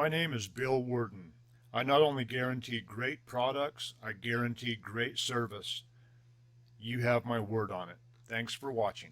My name is Bill Worden. I not only guarantee great products, I guarantee great service. You have my word on it. Thanks for watching.